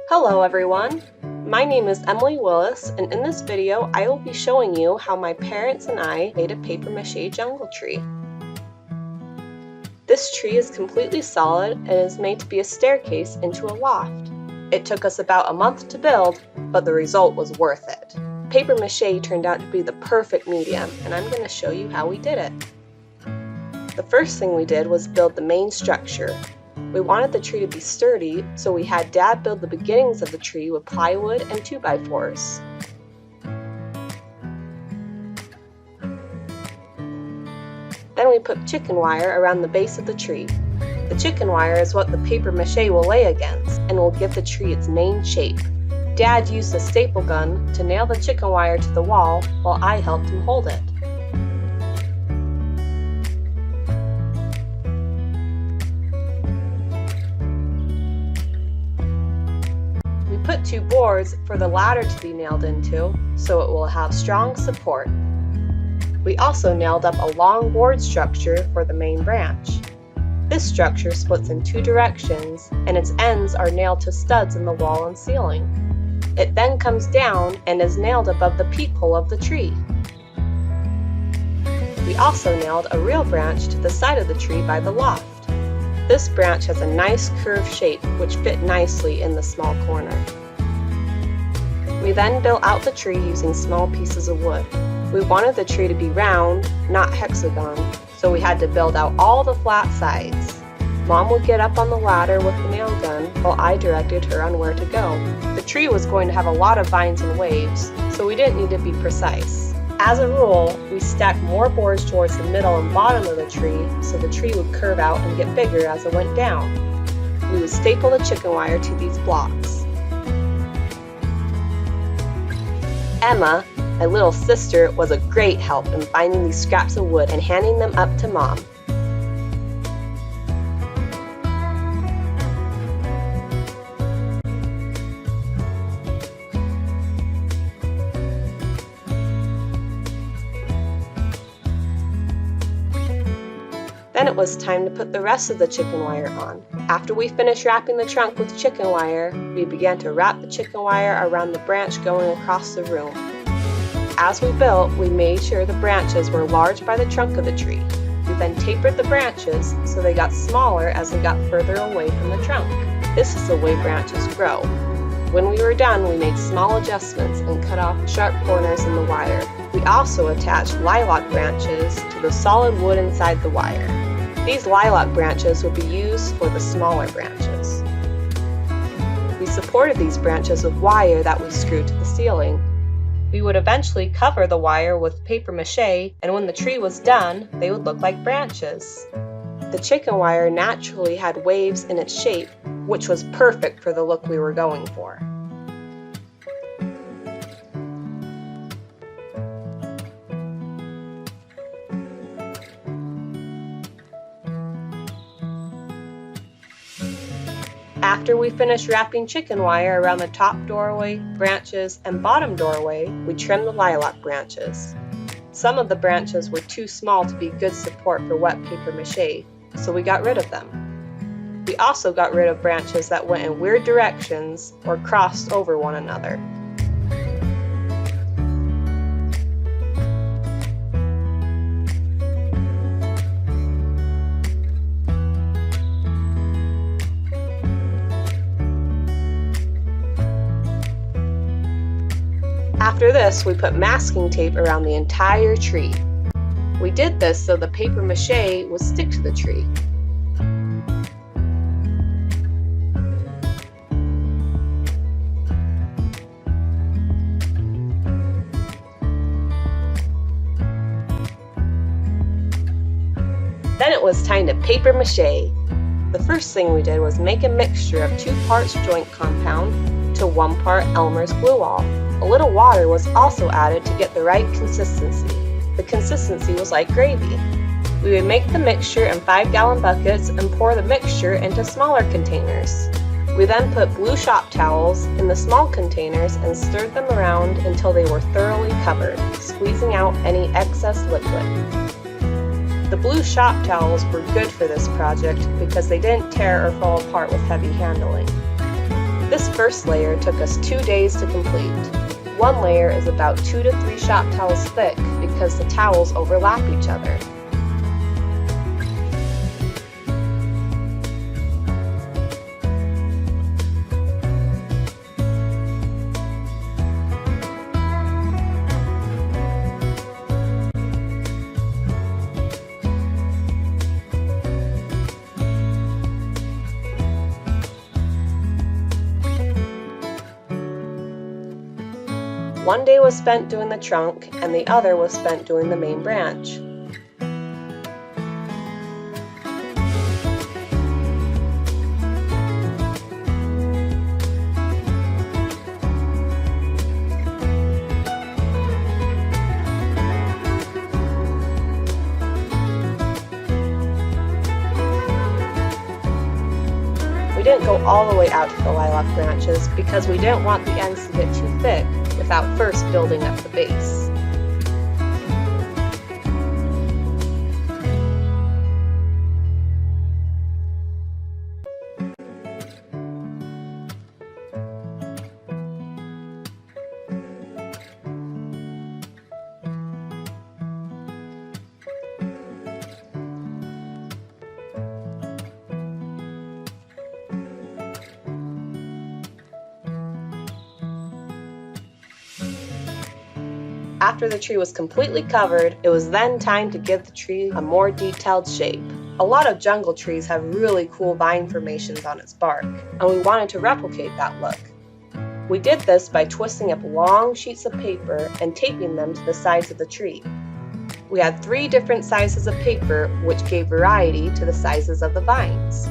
Hello everyone, my name is Emily Willis, and in this video I will be showing you how my parents and I made a paper mache jungle tree. This tree is completely solid and is made to be a staircase into a loft. It took us about a month to build, but the result was worth it. Paper mache turned out to be the perfect medium, and I'm going to show you how we did it. The first thing we did was build the main structure. We wanted the tree to be sturdy, so we had Dad build the beginnings of the tree with plywood and 2x4s. Then we put chicken wire around the base of the tree. The chicken wire is what the paper mache will lay against and will give the tree its main shape. Dad used a staple gun to nail the chicken wire to the wall while I helped him hold it. We put 2 boards for the ladder to be nailed into, so it will have strong support. We also nailed up a long board structure for the main branch. This structure splits in 2 directions, and its ends are nailed to studs in the wall and ceiling. It then comes down and is nailed above the peephole of the tree. We also nailed a real branch to the side of the tree by the loft. This branch has a nice curved shape which fit nicely in the small corner. We then built out the tree using small pieces of wood. We wanted the tree to be round, not hexagon, so we had to build out all the flat sides. Mom would get up on the ladder with the nail gun while I directed her on where to go. The tree was going to have a lot of vines and waves, so we didn't need to be precise. As a rule, we stacked more boards towards the middle and bottom of the tree so the tree would curve out and get bigger as it went down. We would staple the chicken wire to these blocks. Emma, my little sister, was a great help in finding these scraps of wood and handing them up to Mom. Then it was time to put the rest of the chicken wire on. After we finished wrapping the trunk with chicken wire, we began to wrap the chicken wire around the branch going across the room. As we built, we made sure the branches were large by the trunk of the tree. We then tapered the branches so they got smaller as they got further away from the trunk. This is the way branches grow. When we were done, we made small adjustments and cut off sharp corners in the wire. We also attached lilac branches to the solid wood inside the wire. These lilac branches would be used for the smaller branches. We supported these branches with wire that we screwed to the ceiling. We would eventually cover the wire with paper mache, and when the tree was done, they would look like branches. The chicken wire naturally had waves in its shape, which was perfect for the look we were going for. After we finished wrapping chicken wire around the top doorway, branches, and bottom doorway, we trimmed the lilac branches. Some of the branches were too small to be good support for wet paper mache, so we got rid of them. We also got rid of branches that went in weird directions or crossed over one another. After this, we put masking tape around the entire tree. We did this so the paper mache would stick to the tree. Then it was time to paper mache. The first thing we did was make a mixture of 2 parts joint compound to 1 part Elmer's glue all. A little water was also added to get the right consistency. The consistency was like gravy. We would make the mixture in 5-gallon buckets and pour the mixture into smaller containers. We then put blue shop towels in the small containers and stirred them around until they were thoroughly covered, squeezing out any excess liquid. The blue shop towels were good for this project because they didn't tear or fall apart with heavy handling. This first layer took us 2 days to complete. One layer is about 2 to 3 shop towels thick because the towels overlap each other. One day was spent doing the trunk, and the other was spent doing the main branch. We didn't go all the way out to the lilac branches because we didn't want the ends to get too thick without first building up the base. After the tree was completely covered, it was then time to give the tree a more detailed shape. A lot of jungle trees have really cool vine formations on its bark, and we wanted to replicate that look. We did this by twisting up long sheets of paper and taping them to the sides of the tree. We had 3 different sizes of paper, which gave variety to the sizes of the vines.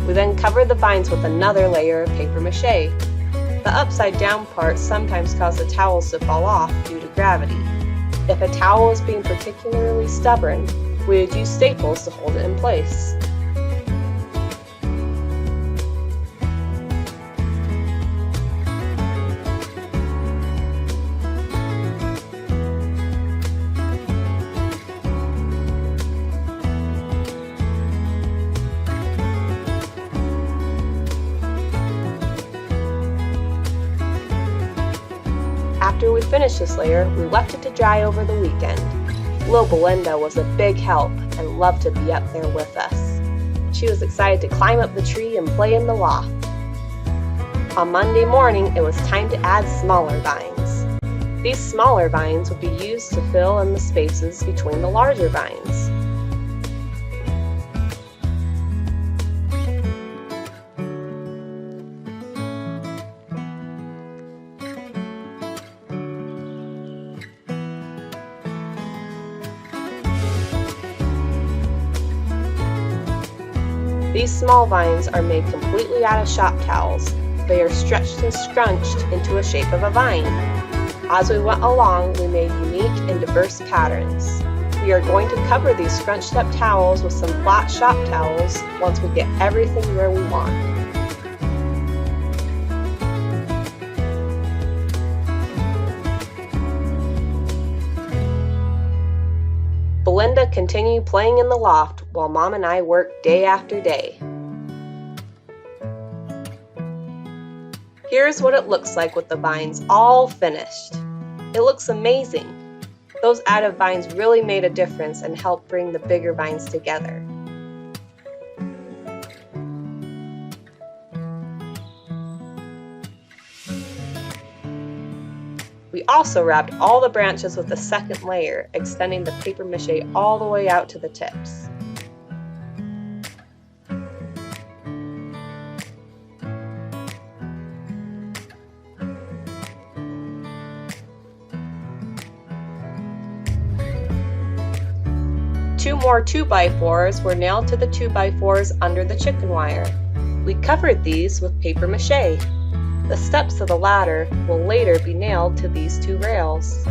We then covered the vines with another layer of paper mache. The upside down part sometimes caused the towels to fall off due to gravity. If a towel was being particularly stubborn, we would use staples to hold it in place. After we finished this layer, we left it to dry over the weekend. Lil Belinda was a big help and loved to be up there with us. She was excited to climb up the tree and play in the loft. On Monday morning, it was time to add smaller vines. These smaller vines would be used to fill in the spaces between the larger vines. These small vines are made completely out of shop towels. They are stretched and scrunched into a shape of a vine. As we went along, we made unique and diverse patterns. We are going to cover these scrunched up towels with some flat shop towels once we get everything where we want. Belinda continued playing in the loft while Mom and I worked day after day. Here's what it looks like with the vines all finished. It looks amazing. Those added vines really made a difference and helped bring the bigger vines together. We also wrapped all the branches with a second layer, extending the paper mache all the way out to the tips. 2 more 2x4s were nailed to the 2x4s under the chicken wire. We covered these with paper mache. The steps of the ladder will later be nailed to these 2 rails.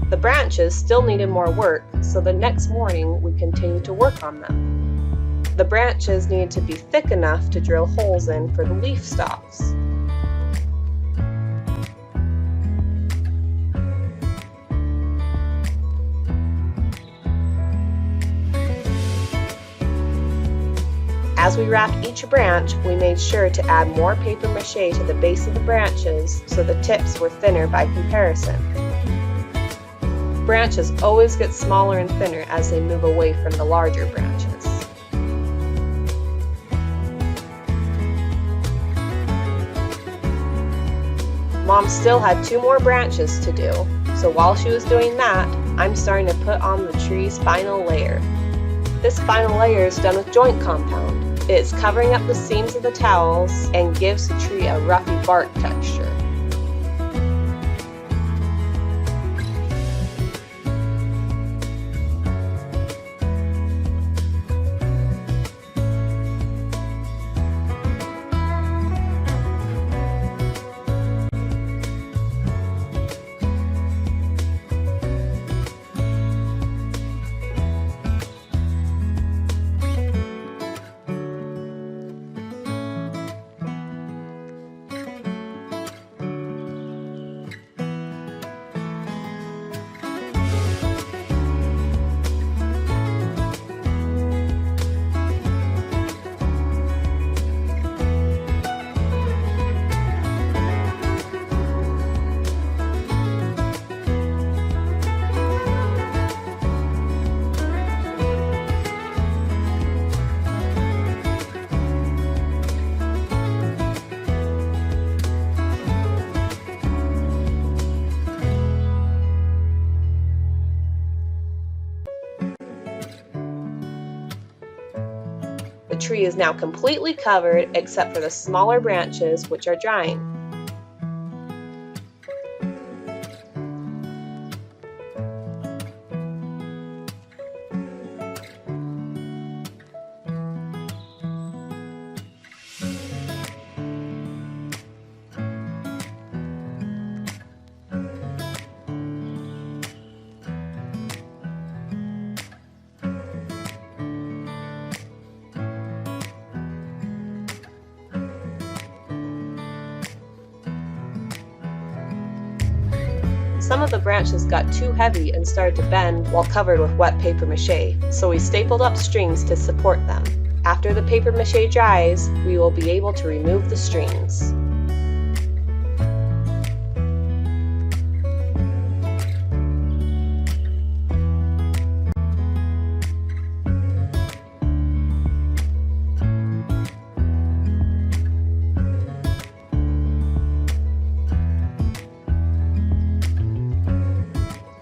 The branches still needed more work, so the next morning we continued to work on them. The branches needed to be thick enough to drill holes in for the leaf stalks. As we wrapped each branch, we made sure to add more paper mache to the base of the branches so the tips were thinner by comparison. Branches always get smaller and thinner as they move away from the larger branches. Mom still had 2 more branches to do, so while she was doing that, I'm starting to put on the tree's final layer. This final layer is done with joint compound. It is covering up the seams of the towels and gives the tree a roughy bark texture. The tree is now completely covered except for the smaller branches, which are drying. Some of the branches got too heavy and started to bend while covered with wet paper mache, so we stapled up strings to support them. After the paper mache dries, we will be able to remove the strings.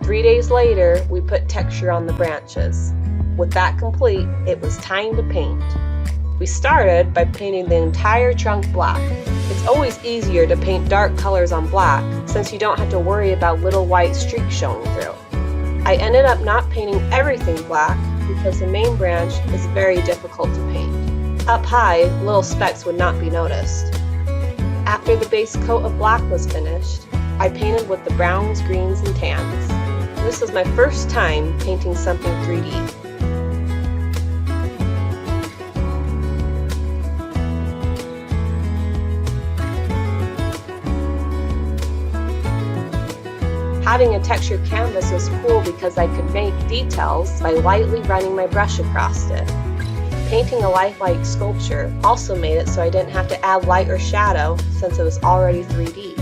Three days later, we put texture on the branches. With that complete, it was time to paint. We started by painting the entire trunk black. It's always easier to paint dark colors on black since you don't have to worry about little white streaks showing through. I ended up not painting everything black because the main branch is very difficult to paint. Up high, little specks would not be noticed. After the base coat of black was finished, I painted with the browns, greens, and tans. This was my first time painting something 3D. Having a textured canvas was cool because I could make details by lightly running my brush across it. Painting a lifelike sculpture also made it so I didn't have to add light or shadow since it was already 3D.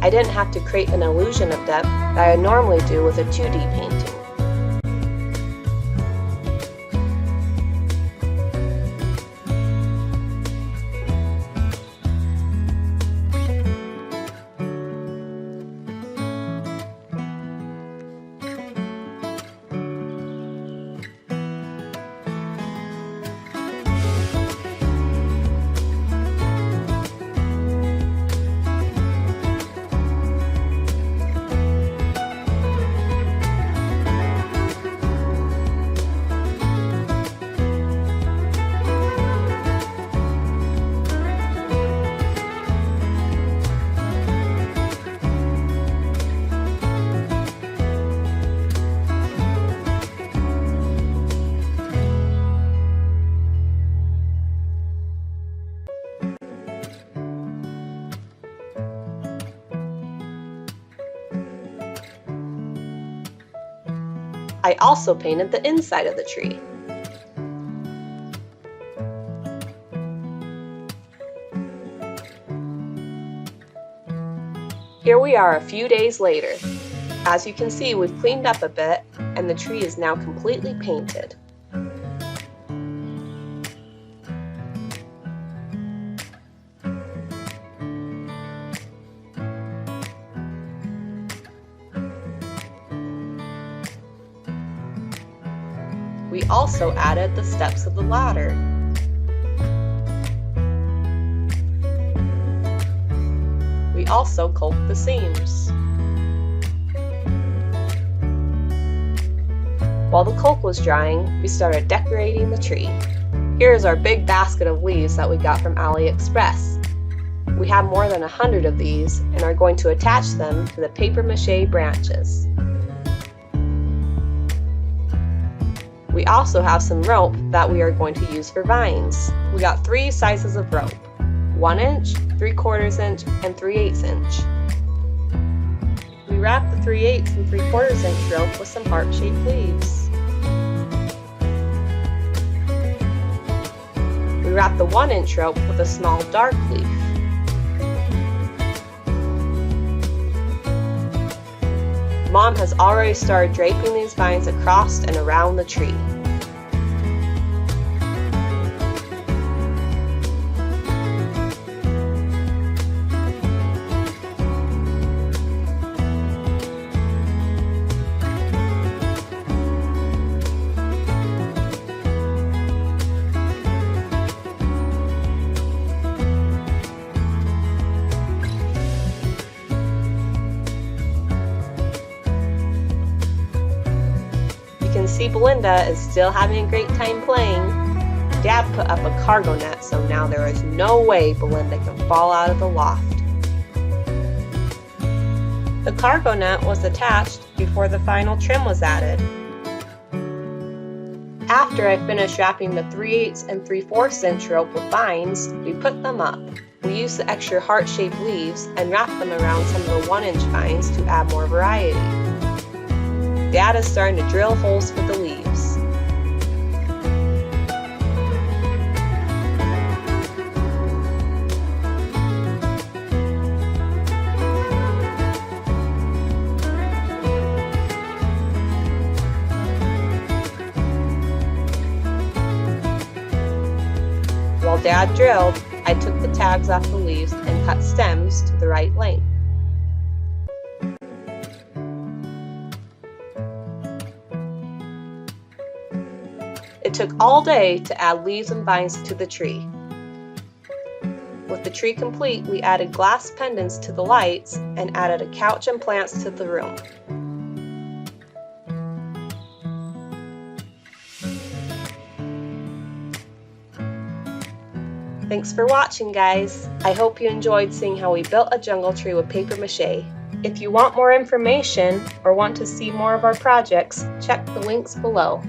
I didn't have to create an illusion of depth that I normally do with a 2D painting. I also painted the inside of the tree. Here we are a few days later. As you can see, we've cleaned up a bit and the tree is now completely painted. We also added the steps of the ladder. We also caulked the seams. While the caulk was drying, we started decorating the tree. Here is our big basket of leaves that we got from AliExpress. We have more than 100 of these and are going to attach them to the paper mache branches. We also have some rope that we are going to use for vines. We got 3 sizes of rope, 1 inch, 3/4 inch, and 3/8 inch. We wrapped the 3/8 and 3/4 inch rope with some heart-shaped leaves. We wrapped the 1 inch rope with a small dark leaf. Mom has already started draping these vines across and around the tree. You can see Belinda is still having a great time playing. Dad put up a cargo net, so now there is no way Belinda can fall out of the loft. The cargo net was attached before the final trim was added. After I finished wrapping the 3/8 and 3/4 inch rope with vines, we put them up. We used the extra heart-shaped leaves and wrapped them around some of the 1 inch vines to add more variety. Dad is starting to drill holes for the leaves. While Dad drilled, I took the tags off the leaves and cut stems to the right length. It took all day to add leaves and vines to the tree. With the tree complete, we added glass pendants to the lights and added a couch and plants to the room. Thanks for watching, guys. I hope you enjoyed seeing how we built a jungle tree with paper mache. If you want more information or want to see more of our projects, check the links below.